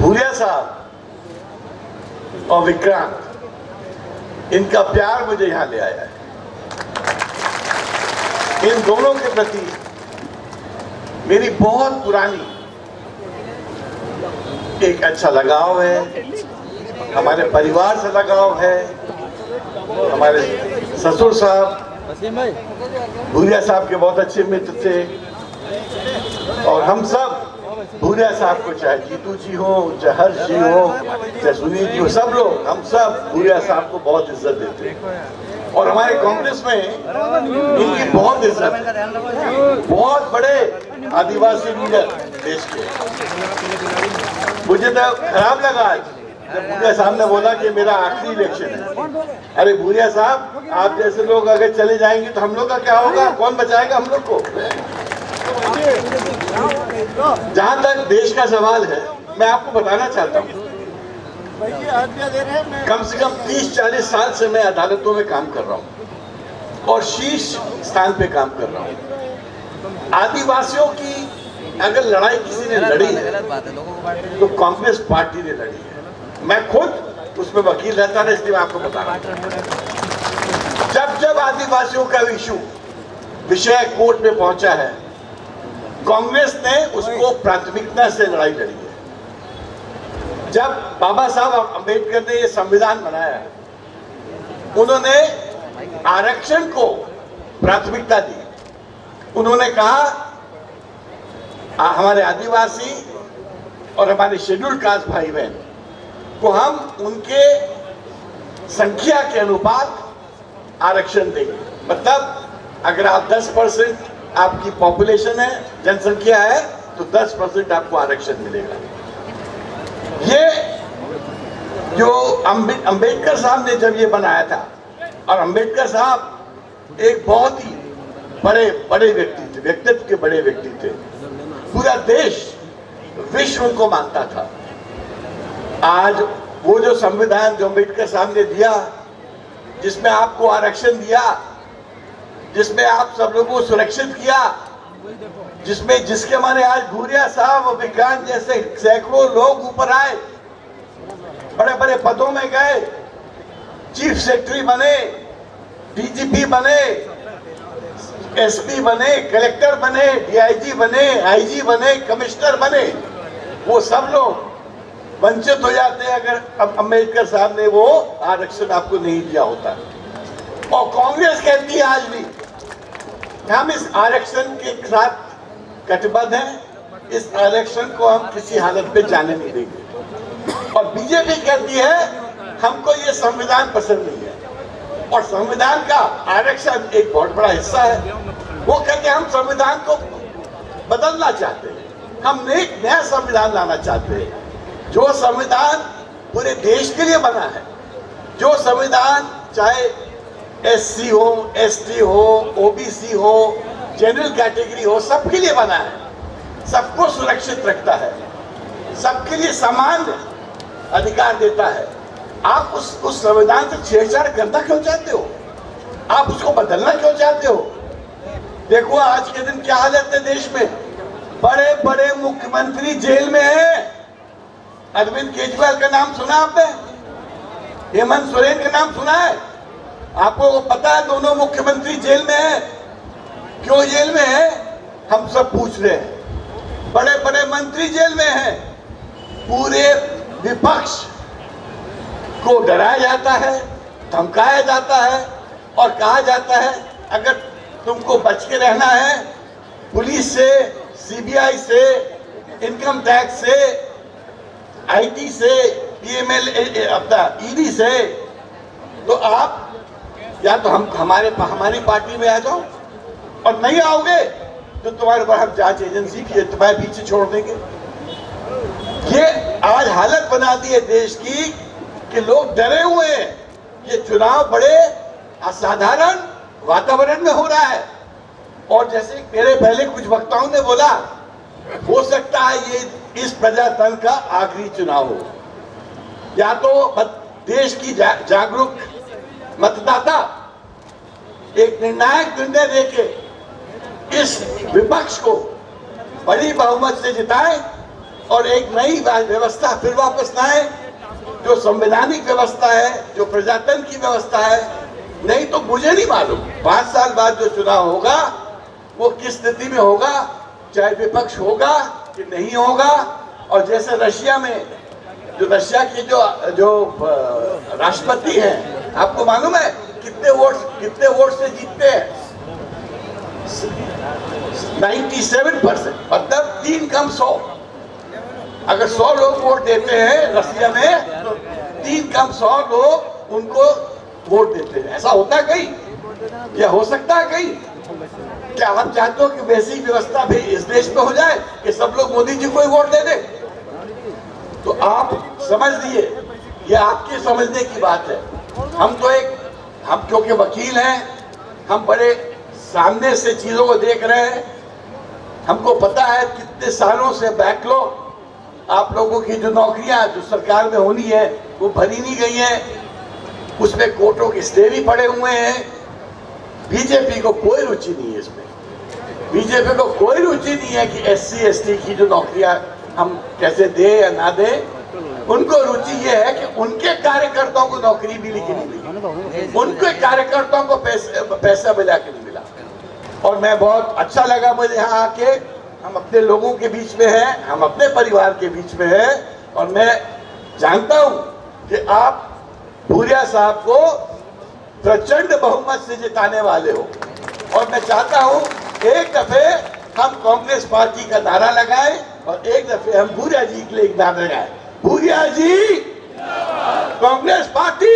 भूरिया साहब और विक्रांत, इनका प्यार मुझे यहां ले आया है। इन दोनों के प्रति मेरी बहुत पुरानी एक अच्छा लगाव है, हमारे परिवार से लगाव है। हमारे ससुर साहब भूरिया साहब के बहुत अच्छे मित्र थे और हम सब भूरिया साहब को, चाहे जीतू जी हो, चाहे हर्ष जी हो, चाहे सुनील जी हो, सब लोग, हम सब भूरिया साहब को बहुत इज्जत देते हैं और हमारे कांग्रेस में इनकी बहुत इज्जत है। बहुत बड़े आदिवासी लीडर देश के। मुझे तो खराब लगा आज जब भूरिया साहब ने बोला कि मेरा आखिरी इलेक्शन है। अरे भूरिया साहब, आप जैसे लोग अगर चले जाएंगे तो हम लोग का क्या होगा? कौन बचाएगा हम लोग को? जहां तक देश का सवाल है, मैं आपको बताना चाहता हूं, कम से कम 30-40 साल से मैं अदालतों में काम कर रहा हूं और शीर्ष स्थान पे काम कर रहा हूं। आदिवासियों की अगर लड़ाई किसी ने लड़ी है तो कांग्रेस पार्टी ने लड़ी है। मैं खुद उसमें वकील रहता था, इसलिए मैं आपको बता रहा हूं। जब आदिवासियों का विषय कोर्ट में पहुंचा है, कांग्रेस ने उसको प्राथमिकता से लड़ाई लड़ी है। जब बाबा साहब अम्बेडकर ने ये संविधान बनाया, उन्होंने आरक्षण को प्राथमिकता दी। उन्होंने कहा हमारे आदिवासी और हमारे शेड्यूल्ड कास्ट भाई बहन को हम उनके संख्या के अनुपात आरक्षण देंगे। मतलब अगर आप 10% आपकी पॉपुलेशन है, जनसंख्या है, तो 10% आपको आरक्षण मिलेगा। ये जो अंबेडकर साहब ने जब ये बनाया था, और अंबेडकर साहब एक बहुत ही बड़े व्यक्ति थे, व्यक्तित्व के बड़े व्यक्ति थे। पूरा देश, विश्व उनको मानता था। आज वो जो संविधान जो अंबेडकर साहब ने दिया, जिसमें आपको आरक्षण दिया, जिसमें आप सब लोगों को सुरक्षित किया, जिसके माने आज भूरिया साहब और विक्रांत जैसे सैकड़ों लोग ऊपर आए, बड़े बड़े पदों में गए, चीफ सेक्रेटरी बने, डीजीपी बने, एसपी बने, कलेक्टर बने, डीआईजी बने, आईजी बने, कमिश्नर बने। वो सब लोग वंचित हो जाते हैं अगर अंबेडकर साहब ने वो आरक्षण आपको नहीं दिया होता। और कांग्रेस कहती है आज भी हम इस आरक्षण के साथ कटिबद्ध हैं, इस आरक्षण को हम किसी हालत पे जाने नहीं देंगे। और बीजेपी कहती है हमको ये संविधान पसंद नहीं है, और संविधान का आरक्षण एक बहुत बड़ा हिस्सा है। वो कहते हैं हम संविधान को बदलना चाहते हैं, हम एक नया संविधान लाना चाहते हैं, जो संविधान पूरे देश के लिए बना है, जो संविधान चाहे एससी हो, एसटी हो, ओबीसी हो, जनरल कैटेगरी हो, सबके लिए बना है, सबको सुरक्षित रखता है, सबके लिए समान अधिकार देता है। आप उस संविधान से छेड़छाड़ करना क्यों चाहते हो? आप उसको बदलना क्यों चाहते हो? देखो आज के दिन क्या हालत है देश में। बड़े बड़े मुख्यमंत्री जेल में हैं। अरविंद केजरीवाल का नाम सुना आपने? हेमंत सोरेन का नाम सुना है? आपको पता है दोनों मुख्यमंत्री जेल में हैं। क्यों जेल में हैं? हम सब पूछ रहे हैं। बड़े बड़े मंत्री जेल में हैं। पूरे विपक्ष को डराया जाता है, धमकाया जाता है और कहा जाता है अगर तुमको बच के रहना है पुलिस से, सीबीआई से, इनकम टैक्स से, आईटी से, पीएमएल अपना ईडी से, तो आप या तो हमारी पार्टी में आ जाओ, और नहीं आओगे तो तुम्हारे ऊपर हम जांच एजेंसी की तुम्हारे पीछे छोड़ देंगे। ये आज हालत बना दी है देश की कि लोग डरे हुए हैं। ये चुनाव बड़े असाधारण वातावरण में हो रहा है, और जैसे मेरे पहले कुछ वक्ताओं ने बोला, हो सकता है ये इस प्रजातंत्र का आखिरी चुनाव हो। या तो देश की जागरूक मतदाता एक निर्णायक निर्णय देके इस विपक्ष को बड़ी बहुमत से जिताए, और एक नई व्यवस्था फिर वापस लाए, जो संवैधानिक व्यवस्था है, जो प्रजातंत्र की व्यवस्था है। नहीं तो मुझे नहीं मालूम 5 साल बाद जो चुनाव होगा वो किस स्थिति में होगा, चाहे विपक्ष होगा कि नहीं होगा। और जैसे रशिया में, जो रशिया के जो राष्ट्रपति हैं, आपको मालूम है कितने वोट से जीतते हैं? 97%, मतलब 3 कम 100। अगर 100 लोग वोट देते हैं रशिया में, तो 3 कम 100 लोग उनको वोट देते हैं। ऐसा होता है कहीं? या हो सकता है कहीं? क्या आप चाहते हो कि वैसी व्यवस्था भी इस देश में हो जाए कि सब लोग मोदी जी को ही वोट दे दें? तो आप समझ लिए, ये आपके समझने की बात है। हम क्योंकि वकील हैं, हम बड़े सामने से चीजों को देख रहे हैं। हमको पता है कितने सालों से बैकलॉग आप लोगों की जो नौकरियां जो सरकार में होनी है वो भरी नहीं गई हैं, उसमें कोर्टों के स्टे भी पड़े हुए हैं। बीजेपी को कोई रुचि नहीं है इसमें। बीजेपी को कोई रुचि नहीं है कि SC ST की जो नौकरियां हम कैसे दे या ना दे। उनको रुचि ये है कि उनके कार्यकर्ताओं को नौकरी मिली कि नहीं मिली, उनके कार्यकर्ताओं को पैसा मिला कि नहीं मिला। और मैं बहुत अच्छा लगा मुझे यहाँ आके, हम अपने लोगों के बीच में हैं, हम अपने परिवार के बीच में हैं। और मैं जानता हूँ कि आप भूरिया साहब को प्रचंड बहुमत से जिताने वाले हो। और मैं चाहता हूँ एक दफे हम कांग्रेस पार्टी का नारा लगाएं और एक दफे हम भूरिया जी के लिए एक नारा लगाएं। भूरिया जी, कांग्रेस पार्टी